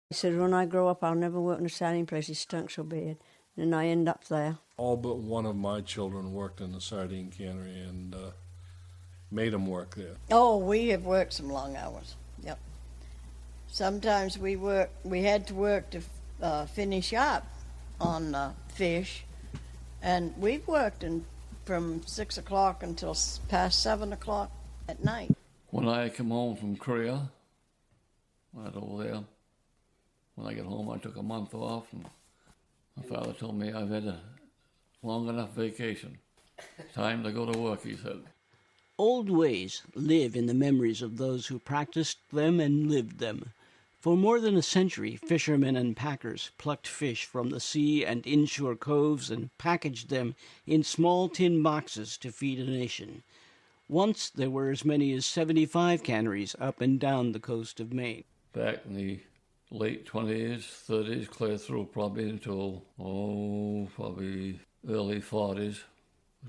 He said, when I grow up, I'll never work in a sardine place. It stunk so bad. And I end up there. All but one of my children worked in the sardine cannery and made them work there. Oh, we have worked some long hours. Yep. Sometimes we had to work to finish up on fish, and we've worked from 6 o'clock until past 7 o'clock at night. When I come home from Korea, right over there, when I get home, I took a month off, and my father told me I've had a long enough vacation. Time to go to work, he said. Old ways live in the memories of those who practiced them and lived them. For more than a century, fishermen and packers plucked fish from the sea and inshore coves and packaged them in small tin boxes to feed a nation. Once there were as many as 75 canneries up and down the coast of Maine. Back in the late 20s, 30s, clear through probably until, probably early 40s.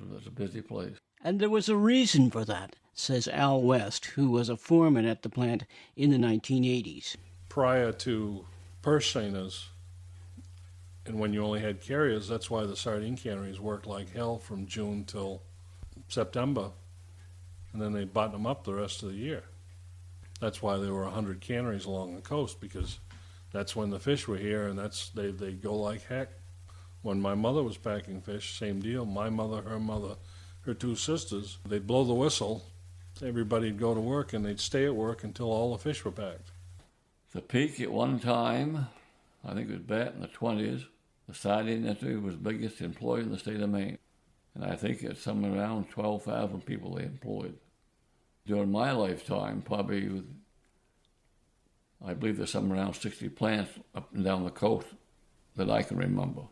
It was a busy place. And there was a reason for that, says Al West, who was a foreman at the plant in the 1980s. Prior to purse seiners, and when you only had carriers, that's why the sardine canneries worked like hell from June till September, and then they button them up the rest of the year. That's why there were 100 canneries along the coast, because that's when the fish were here, and they go like heck. When my mother was packing fish, same deal. My mother, her two sisters, they'd blow the whistle, everybody'd go to work, and they'd stay at work until all the fish were packed. The peak at one time, I think it was back in the 20s, the sardine industry was the biggest employer in the state of Maine. And I think it's somewhere around 12,000 people they employed. During my lifetime, probably, I believe there's somewhere around 60 plants up and down the coast that I can remember.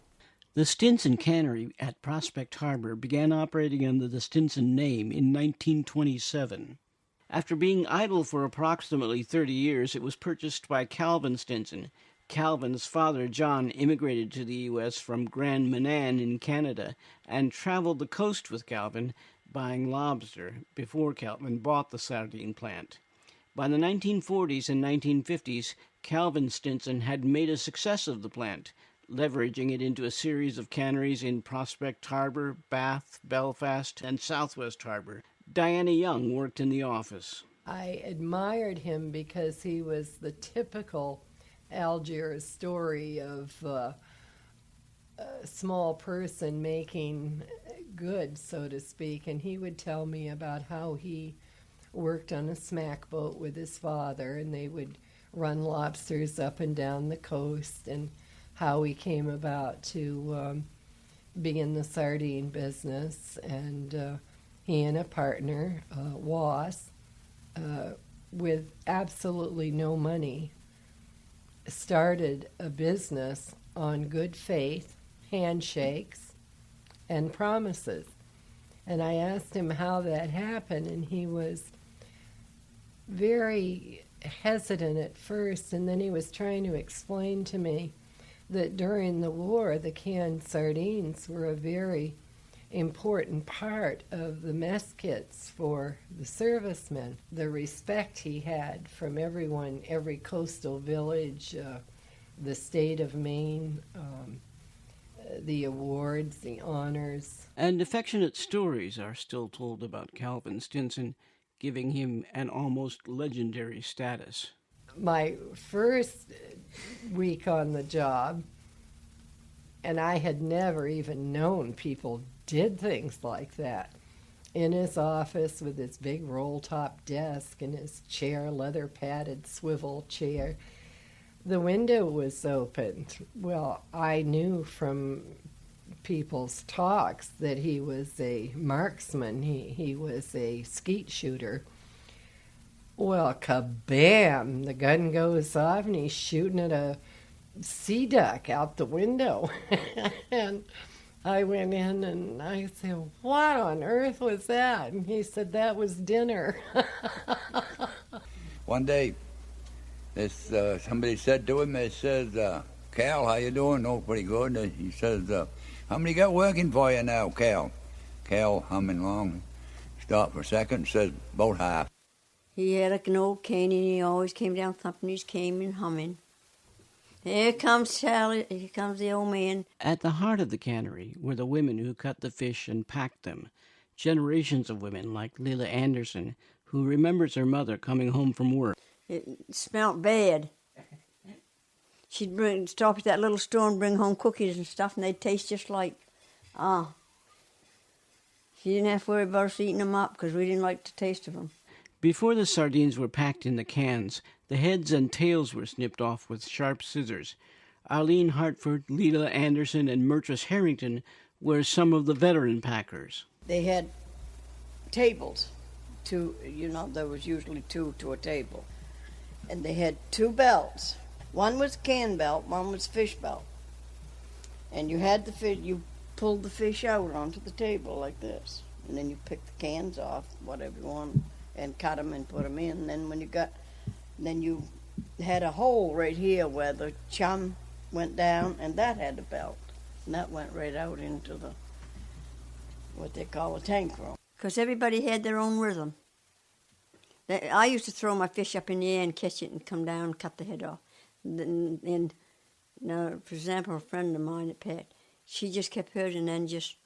The Stinson Cannery at Prospect Harbor began operating under the Stinson name in 1927. After being idle for approximately 30 years, it was purchased by Calvin Stinson. Calvin's father, John, immigrated to the U.S. from Grand Manan in Canada and traveled the coast with Calvin, buying lobster before Calvin bought the sardine plant. By the 1940s and 1950s, Calvin Stinson had made a success of the plant, leveraging it into a series of canneries in Prospect Harbor, Bath, Belfast, and Southwest Harbor. Diana Young worked in the office. I admired him because he was the typical Algiers story of a small person making good, so to speak. And he would tell me about how he worked on a smack boat with his father, and they would run lobsters up and down the coast, and how he came about to be in the sardine business. And he and a partner, Was, with absolutely no money, started a business on good faith, handshakes, and promises. And I asked him how that happened, and he was very hesitant at first, and then he was trying to explain to me that during the war, the canned sardines were a very important part of the mess kits for the servicemen. The respect he had from everyone, every coastal village, the state of Maine, the awards, the honors. And affectionate stories are still told about Calvin Stinson, giving him an almost legendary status. My first week on the job, and I had never even known people did things like that. In his office with his big roll-top desk and his chair, leather-padded swivel chair, the window was opened. Well, I knew from people's talks that he was a marksman. He was a skeet shooter. Well, kabam! The gun goes off, and he's shooting at a sea duck out the window. And I went in, and I said, "What on earth was that?" And he said, "That was dinner." One day, somebody said to him, they says, "Cal, how you doing?" "Oh, pretty good." He says, "How many got working for you now, Cal?" Cal, humming along, stopped for a second, says, "About half." He had like an old cane, and he always came down thumping his cane and humming. Here comes Sally. Here comes the old man. At the heart of the cannery were the women who cut the fish and packed them. Generations of women like Lila Anderson, who remembers her mother coming home from work. It smelt bad. She'd stop at that little store and bring home cookies and stuff, and they'd taste just like, She didn't have to worry about us eating them up because we didn't like the taste of them. Before the sardines were packed in the cans, the heads and tails were snipped off with sharp scissors. Arlene Hartford, Lila Anderson, and Mertris Harrington were some of the veteran packers. They had tables. There was usually two to a table. And they had two belts. One was can belt, one was fish belt. And you had the fish, you pulled the fish out onto the table like this. And then you picked the cans off, whatever you want, and cut them and put them in. And then you had a hole right here where the chum went down, and that had a belt. And that went right out into what they call a tank room. Because everybody had their own rhythm. I used to throw my fish up in the air and catch it and come down and cut the head off. And now, for example, a friend of mine at Pet, she just kept hers and then just...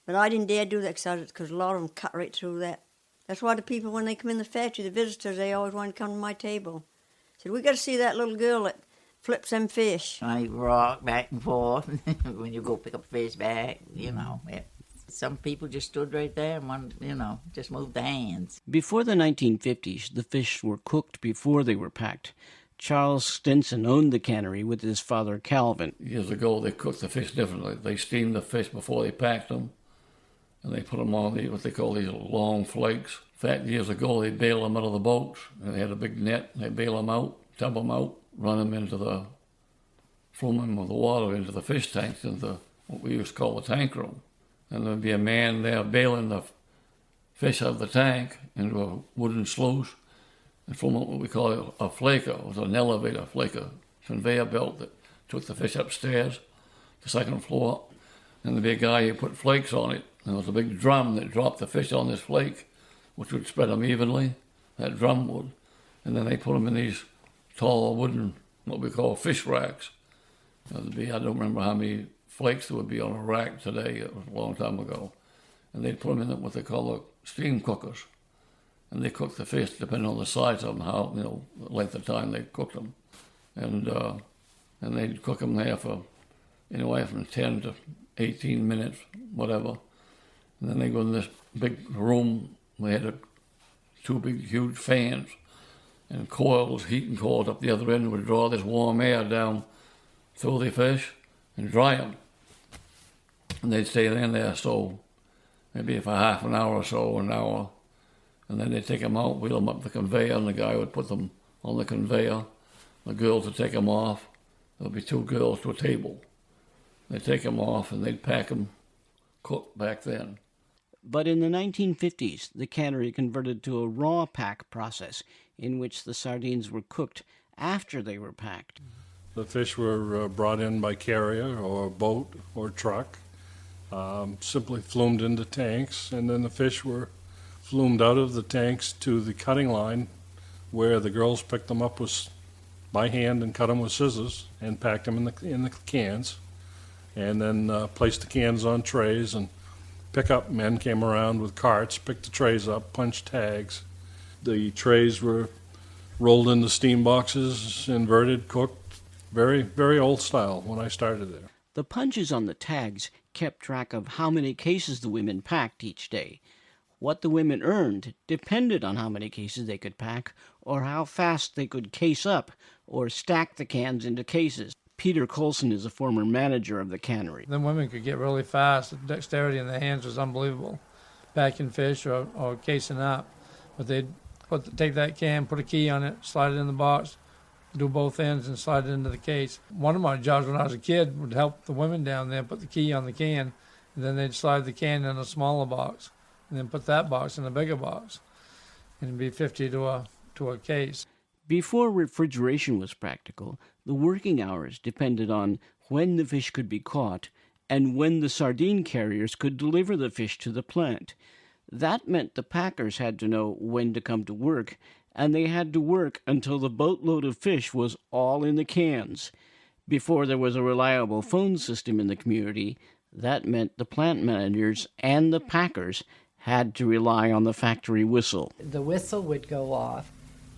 But I didn't dare do that because a lot of them cut right through that. That's why the people, when they come in the factory, the visitors, they always want to come to my table. Said, we got to see that little girl that flips them fish. I rock back and forth when you go pick up fish back, Some people just stood right there and just moved their hands. Before the 1950s, the fish were cooked before they were packed. Charles Stinson owned the cannery with his father, Calvin. Years ago, they cooked the fish differently. They steamed the fish before they packed them, and they put them on what they call these long flakes. In fact, years ago, they bailed them out of the boats, and they had a big net, and they bail them out, dump them out, run them into the flumen with the water into the fish tanks, into what we used to call the tank room. And there'd be a man there bailing the fish out of the tank into a wooden sluice, and from what we call a flaker. It was an elevator flaker, conveyor belt that took the fish upstairs, the second floor, and there'd be a guy who put flakes on it, and there was a big drum that dropped the fish on this flake, which would spread them evenly, that drum would, and then they put them in these tall wooden, what we call fish racks. There'd be, I don't remember how many flakes there would be on a rack today. It was a long time ago. And they'd put them in what they call the steam cookers. And they cooked the fish depending on the size of them, how, the length of time they cooked them. And they'd cook them there for anywhere from 10 to 18 minutes, whatever. And then they go in this big room. They had two big, huge fans and coils, heating coils up the other end would draw this warm air down through the fish and dry them. And they'd stay in there, so maybe for half an hour or so, an hour. And then they'd take them out, wheel them up the conveyor, and the guy would put them on the conveyor. The girls would take them off. There'd be two girls to a table. They'd take them off, and they'd pack them, cooked back then. But in the 1950s, the cannery converted to a raw pack process in which the sardines were cooked after they were packed. The fish were brought in by carrier or boat or truck, simply flumed into tanks, and then the fish were flumed out of the tanks to the cutting line where the girls picked them up by hand and cut them with scissors and packed them in the cans, and then placed the cans on trays, and pickup men came around with carts, picked the trays up, punched tags. The trays were rolled into steam boxes, inverted, cooked. Very, very old style when I started there. The punches on the tags kept track of how many cases the women packed each day. What the women earned depended on how many cases they could pack or how fast they could case up or stack the cans into cases. Peter Colson is a former manager of the cannery. The women could get really fast. The dexterity in their hands was unbelievable, packing fish or casing up. But they'd take that can, put a key on it, slide it in the box, do both ends and slide it into the case. One of my jobs when I was a kid would help the women down there put the key on the can, and then they'd slide the can in a smaller box, and then put that box in a bigger box, and it'd be 50 to a case. Before refrigeration was practical, the working hours depended on when the fish could be caught and when the sardine carriers could deliver the fish to the plant. That meant the packers had to know when to come to work and they had to work until the boatload of fish was all in the cans. Before there was a reliable phone system in the community, that meant the plant managers and the packers had to rely on the factory whistle. The whistle would go off,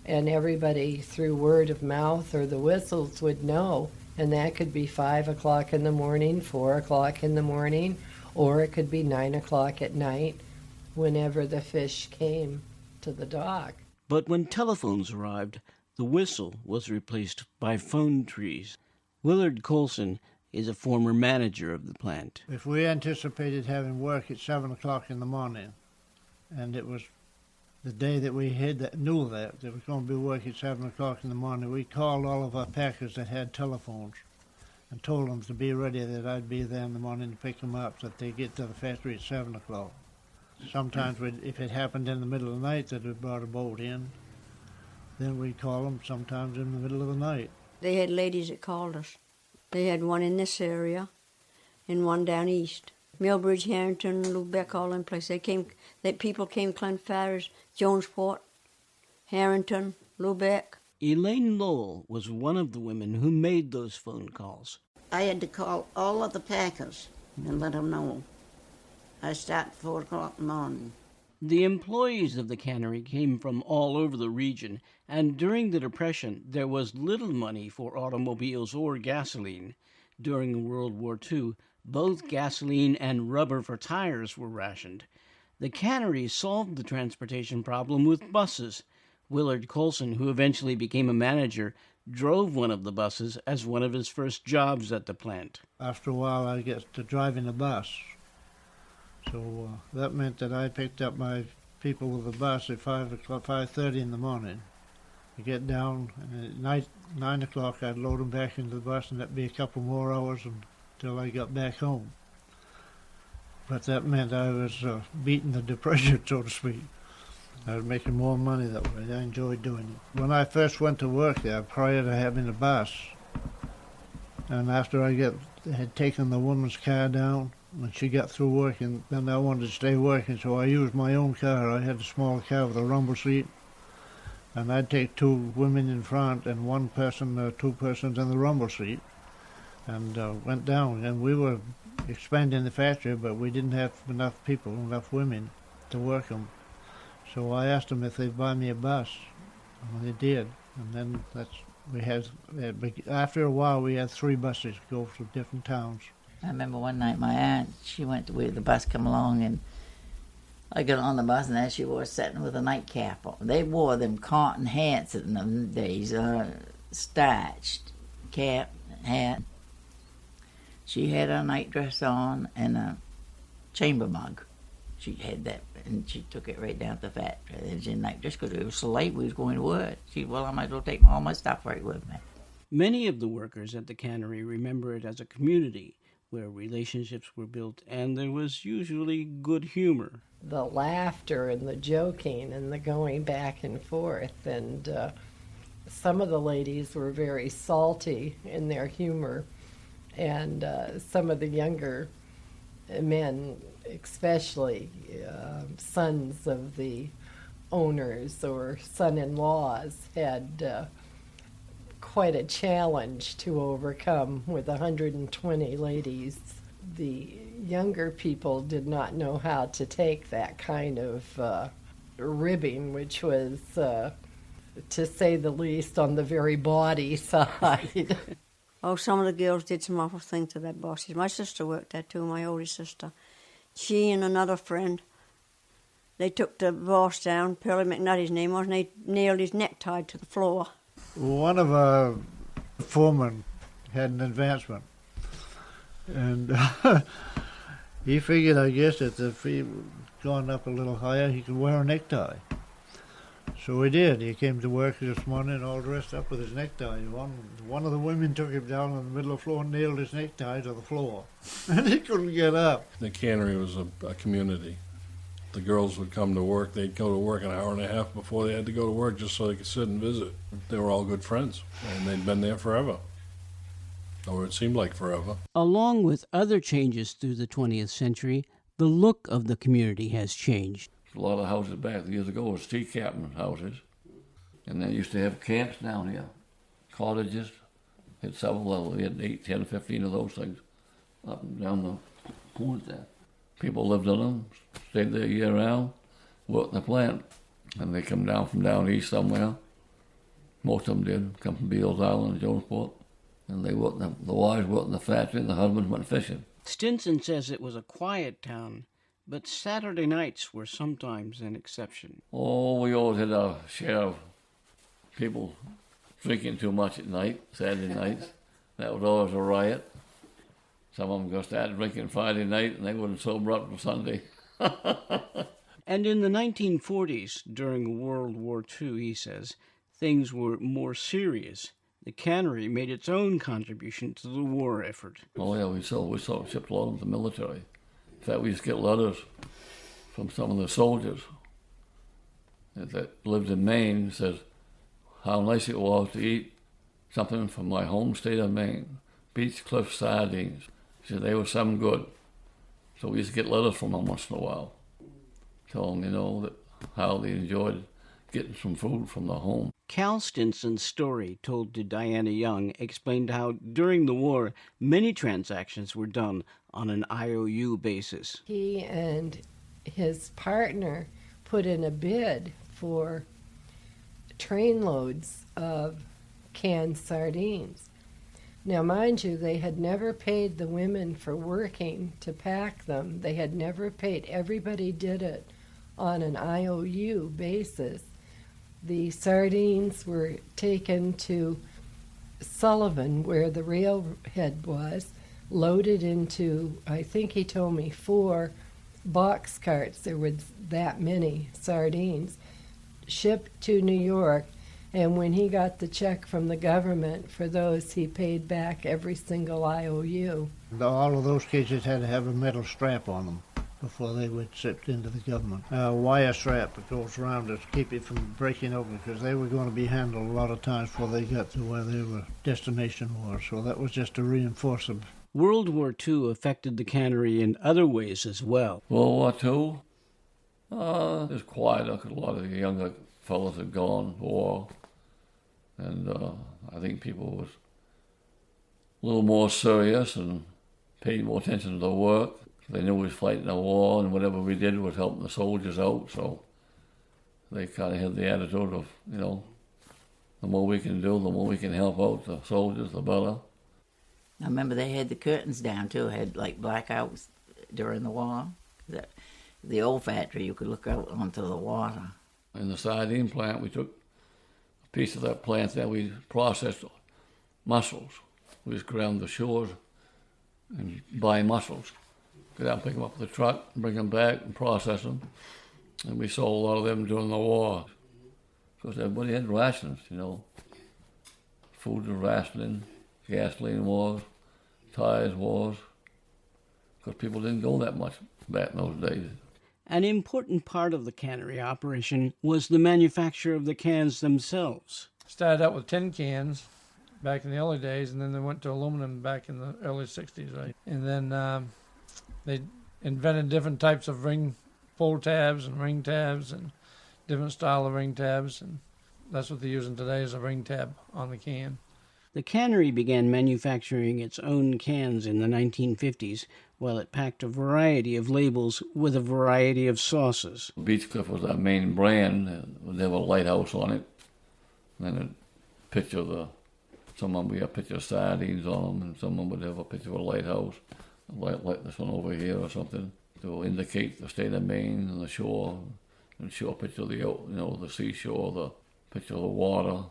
and everybody through word of mouth or the whistles would know, and that could be 5 o'clock in the morning, 4 o'clock in the morning, or it could be 9 o'clock at night whenever the fish came to the dock. But when telephones arrived, the whistle was replaced by phone trees. Willard Colson is a former manager of the plant. If we anticipated having work at 7 o'clock in the morning, and it was the day that we knew that there was going to be work at 7 o'clock in the morning, we called all of our packers that had telephones and told them to be ready, that I'd be there in the morning to pick them up, so that they get to the factory at 7 o'clock. Sometimes if it happened in the middle of the night that we brought a boat in, then we'd call them sometimes in the middle of the night. They had ladies that called us. They had one in this area and one down east. Millbridge, Harrington, Lubeck, all in place. People came Glenfarris, Jonesport, Harrington, Lubeck. Elaine Lowell was one of the women who made those phone calls. I had to call all of the packers and let them know. I start at 4 o'clock in the morning. The employees of the cannery came from all over the region, and during the Depression, there was little money for automobiles or gasoline. During World War II, both gasoline and rubber for tires were rationed. The cannery solved the transportation problem with buses. Willard Colson, who eventually became a manager, drove one of the buses as one of his first jobs at the plant. After a while, I got to driving a bus. So that meant that I picked up my people with the bus at 5:30 in the morning. I get down, and at night, 9 o'clock, I'd load them back into the bus, and that'd be a couple more hours until I got back home. But that meant I was beating the depression, so to speak. I was making more money that way. I enjoyed doing it. When I first went to work there, prior to having a bus, and after I had taken the woman's car down, when she got through working, then I wanted to stay working, so I used my own car. I had a small car with a rumble seat, and I'd take 2 women in front and 1 person, 2 persons in the rumble seat, and went down. And we were expanding the factory, but we didn't have enough people, enough women to work them. So I asked them if they'd buy me a bus, and they did. And then after a while, we had 3 buses go to different towns. I remember one night my aunt, she went to where the bus come along, and I got on the bus, and there she was sitting with a nightcap on. They wore them cotton hats in them days, starched cap, hat. She had a nightdress on and a chamber mug. She had that, and she took it right down to the factory. And she nightdress, because it was so late we was going to work. She said, well, I might as well take all my stuff right with me. Many of the workers at the cannery remember it as a community where relationships were built, and there was usually good humor. The laughter and the joking and the going back and forth, and some of the ladies were very salty in their humor, and some of the younger men, especially sons of the owners or son-in-laws, had quite a challenge to overcome with 120 ladies. The younger people did not know how to take that kind of ribbing, which was, to say the least, on the very bawdy side. Oh, some of the girls did some awful things to their bosses. My sister worked there too, my oldest sister. She and another friend, they took the boss down, Pearlie McNutty's name was, and they nailed his necktie to the floor. One of our foremen had an advancement, and he figured, I guess, that if he gone up a little higher, he could wear a necktie. So he did. He came to work this morning all dressed up with his necktie. One of the women took him down on the middle of the floor and nailed his necktie to the floor, and he couldn't get up. The cannery was a community. The girls would come to work. They'd go to work an hour and a half before they had to go to work just so they could sit and visit. They were all good friends, and they'd been there forever, or it seemed like forever. Along with other changes through the 20th century, the look of the community has changed. A lot of houses back years ago was tea cabin houses. And they used to have camps down here, cottages. Had several, we had 8, 10, 15 of those things up and down the points there. People lived in them, stayed there year round, worked in the plant. And they come down from down east somewhere. Most of them did, come from Beals Island, Jonesport. And they worked, the wives worked in the factory and the husbands went fishing. Stinson says it was a quiet town, but Saturday nights were sometimes an exception. Oh, we always had our share of people drinking too much at night, Saturday nights. That was always a riot. Some of them go start drinking Friday night and they wouldn't sober up till Sunday. And in the 1940s, during World War II, he says, things were more serious. The cannery made its own contribution to the war effort. Oh yeah, we shipped a lot of them to the military. In fact, we used to get letters from some of the soldiers that lived in Maine. Says how nice it was to eat something from my home state of Maine, Beach Cliff sardines. He said they were some good. So we used to get letters from them once in a while, telling them, that how they enjoyed getting some food from the home. Cal Stinson's story, told to Diana Young, explained how, during the war, many transactions were done on an IOU basis. He and his partner put in a bid for trainloads of canned sardines. Now, mind you, they had never paid the women for working to pack them. They had never paid. Everybody did it on an IOU basis. The sardines were taken to Sullivan, where the railhead was, loaded into, I think he told me, 4 box carts. There were that many sardines, shipped to New York. And when he got the check from the government for those, he paid back every single IOU. All of those cages had to have a metal strap on them before they were shipped into the government. A wire strap that goes around to keep it from breaking open, because they were going to be handled a lot of times before they got to where their destination was. So that was just to reinforce them. World War II affected the cannery in other ways as well. World War II? It was quiet because a lot of the younger fellas had gone to war. And I think people was a little more serious and paid more attention to the work. They knew we was fighting a war, and whatever we did was helping the soldiers out. So they kind of had the attitude of, the more we can do, the more we can help out the soldiers, the better. I remember they had the curtains down too, had like blackouts during the war. The old factory, you could look out onto the water. In the sardine plant, we took a piece of that plant that we processed mussels. We just go down the shores and buy mussels. Go down, pick them up with the truck, bring them back and process them. And we sold a lot of them during the war. Because everybody had rations, Food was rationing, gasoline was, tires was. Because people didn't go that much back in those days. An important part of the cannery operation was the manufacture of the cans themselves. Started out with tin cans back in the early days, and then they went to aluminum back in the early 60s, right? And then they invented different types of pull tabs and ring tabs and different style of ring tabs, and that's what they're using today is a ring tab on the can. The cannery began manufacturing its own cans in the 1950s, while it packed a variety of labels with a variety of sauces. Beach Cliff was our main brand. They have a lighthouse on it. And then a picture of some of them, we have a picture of sardines on them, and some of them would have a picture of a lighthouse, like this one over here or something, to indicate the state of Maine and the shore, and show a picture of the seashore, the picture of the water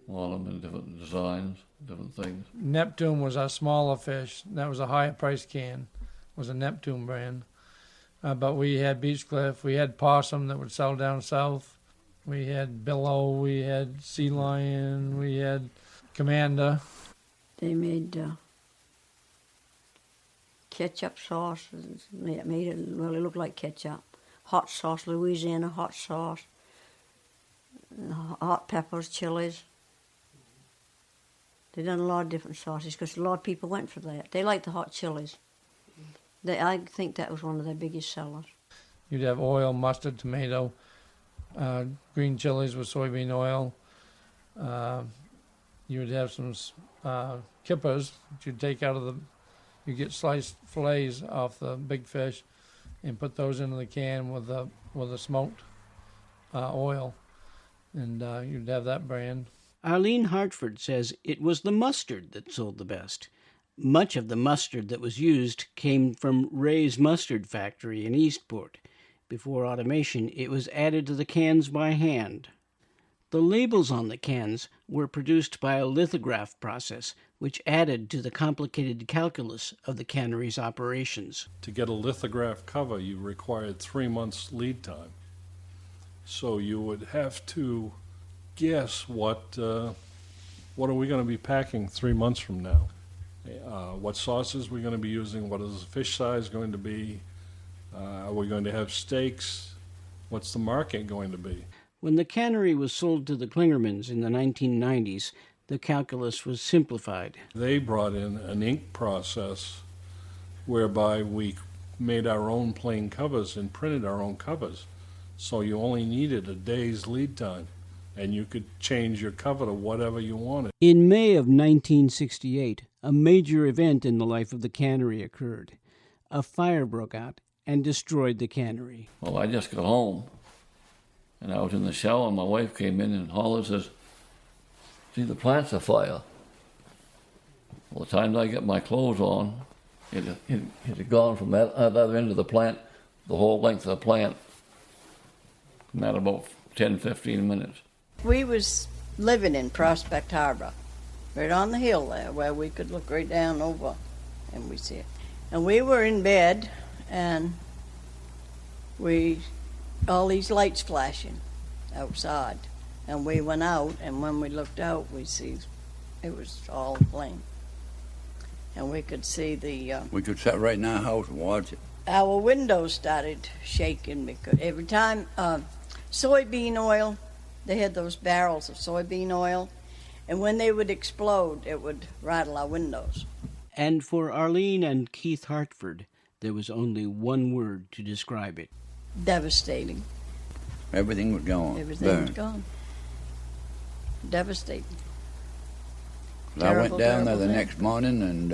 on them, and different designs, different things. Neptune was our smaller fish. That was a higher price can, was a Neptune brand. But we had Beach Cliff, we had Possum that would sell down south. We had Billow, we had Sea Lion, we had Commander. They made ketchup sauce. It made it, well, it looked like ketchup. Hot sauce, Louisiana hot sauce. Hot peppers, chilies. They done a lot of different sauces because a lot of people went for that. They liked the hot chilies. I think that was one of their biggest sellers. You'd have oil, mustard, tomato, green chilies with soybean oil, You would have some kippers that you'd take out of you get sliced fillets off the big fish and put those into the can with the smoked oil, and you'd have that brand. Arlene Hartford says it was the mustard that sold the best. Much of the mustard that was used came from Ray's Mustard Factory in Eastport. Before automation, it was added to the cans by hand. The labels on the cans were produced by a lithograph process, which added to the complicated calculus of the cannery's operations. To get a lithograph cover, you required 3 months lead time. So you would have to guess what are we going to be packing 3 months from now? What sauces we're going to be using? What is the fish size going to be? Are we going to have steaks? What's the market going to be? When the cannery was sold to the Klingermans in the 1990s, the calculus was simplified. They brought in an ink process whereby we made our own plain covers and printed our own covers. So you only needed a day's lead time, and you could change your cover to whatever you wanted. In May of 1968, a major event in the life of the cannery occurred. A fire broke out and destroyed the cannery. Well, I just got home, and I was in the shower, and my wife came in and hollered, says, "See, the plant's afire." Well, the time I get my clothes on, it had gone from that other end of the plant, the whole length of the plant, in that about 10, 15 minutes. We was living in Prospect Harbor, right on the hill there, where we could look right down over and we see it. And we were in bed, and all these lights flashing outside. And we went out, and when we looked out, we see it was all flame. And we could see we could sit right in our house and watch it. Our windows started shaking because every time soybean oil, they had those barrels of soybean oil, and when they would explode, it would rattle our windows. And for Arlene and Keith Hartford, there was only one word to describe it. Devastating. Everything was gone. Everything was gone. Devastating. I went down there the thing. next morning, and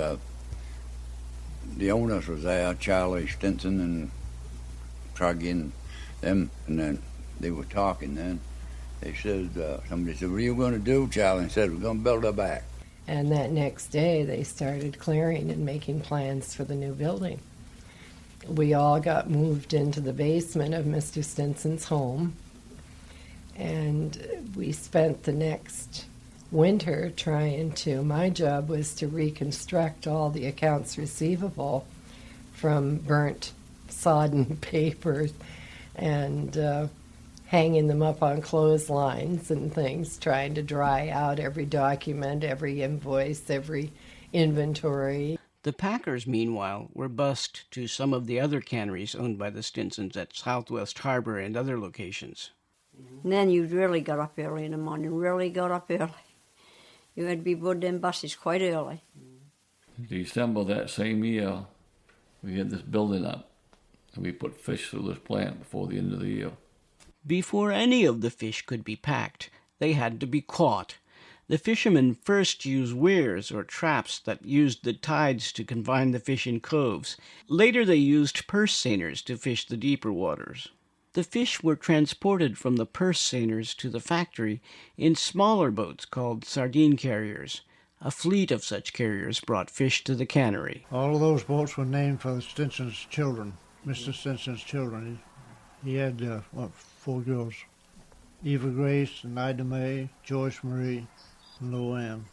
the owners was there, Charlie Stinson and Truggy and them, and then they were talking then. They said, somebody said, "What are you going to do, Charlie?" And said, "We're going to build her back." And that next day, they started clearing and making plans for the new building. We all got moved into the basement of Mr. Stinson's home, and we spent the next winter my job was to reconstruct all the accounts receivable from burnt, sodden papers and hanging them up on clotheslines and things, trying to dry out every document, every invoice, every inventory. The Packers, meanwhile, were bussed to some of the other canneries owned by the Stinsons at Southwest Harbor and other locations. And then you really got up early in the morning, really got up early. You had to be aboard them buses quite early. In December that same year, we had this building up, and we put fish through this plant before the end of the year. Before any of the fish could be packed, they had to be caught. The fishermen first used weirs or traps that used the tides to confine the fish in coves. Later they used purse seiners to fish the deeper waters. The fish were transported from the purse seiners to the factory in smaller boats called sardine carriers. A fleet of such carriers brought fish to the cannery. All of those boats were named for the Stinson's children, Mr. Stinson's children. He had, 4 girls. Eva Grace and Ida Mae, Joyce Marie, and Luann.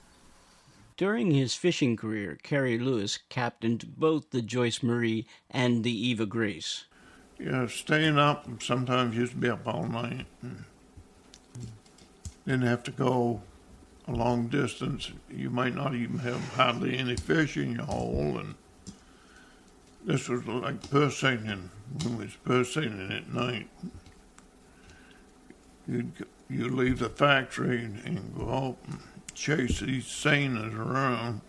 During his fishing career, Carrie Lewis captained both the Joyce Marie and the Eva Grace. Yeah, staying up, sometimes used to be up all night. Didn't have to go a long distance. You might not even have hardly any fish in your hole. And this was like purse seining. When we was purse seining at night, you leave the factory and go out and chase these seiners around.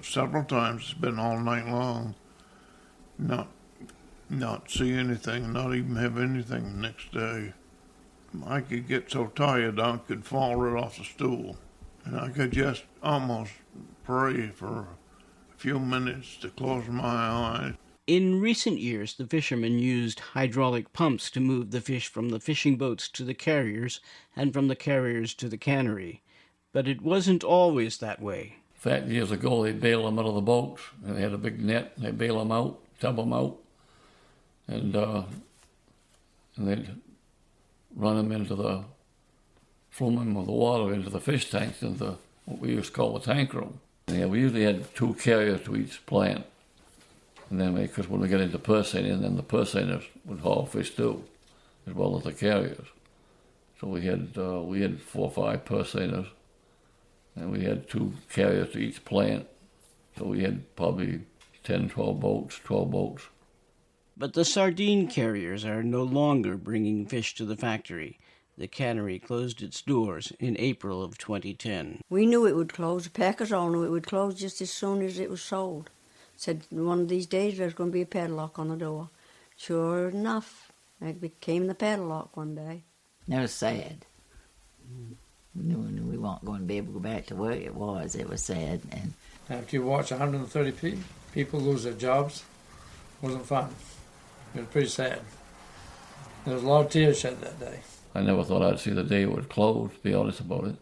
Several times it's been all night long. Not see anything, not even have anything the next day. I could get so tired I could fall right off the stool. And I could just almost pray for a few minutes to close my eyes. In recent years, the fishermen used hydraulic pumps to move the fish from the fishing boats to the carriers and from the carriers to the cannery. But it wasn't always that way. In fact, years ago, they'd bail them out of the boats, and they had a big net, and they'd bail them out, dump them out, and they'd run them into the, flume them with the water into the fish tanks, into what we used to call the tank room. And yeah, we usually had 2 carriers to each plant. And then, because when we get into purse seining, then the purse seiners would haul fish too, as well as the carriers. So we had 4 or 5 purse seiners, and we had 2 carriers to each plant. So we had probably 10, 12 boats. But the sardine carriers are no longer bringing fish to the factory. The cannery closed its doors in April of 2010. We knew it would close. The packers all knew it would close just as soon as it was sold. Said one of these days there's going to be a padlock on the door. Sure enough, it became the padlock one day. It was sad. We knew we weren't going to be able to go back to work. It was sad. And After you watch 130 people lose their jobs, it wasn't fun. It was pretty sad. There was a lot of tears shed that day. I never thought I'd see the day it would close, to be honest about it.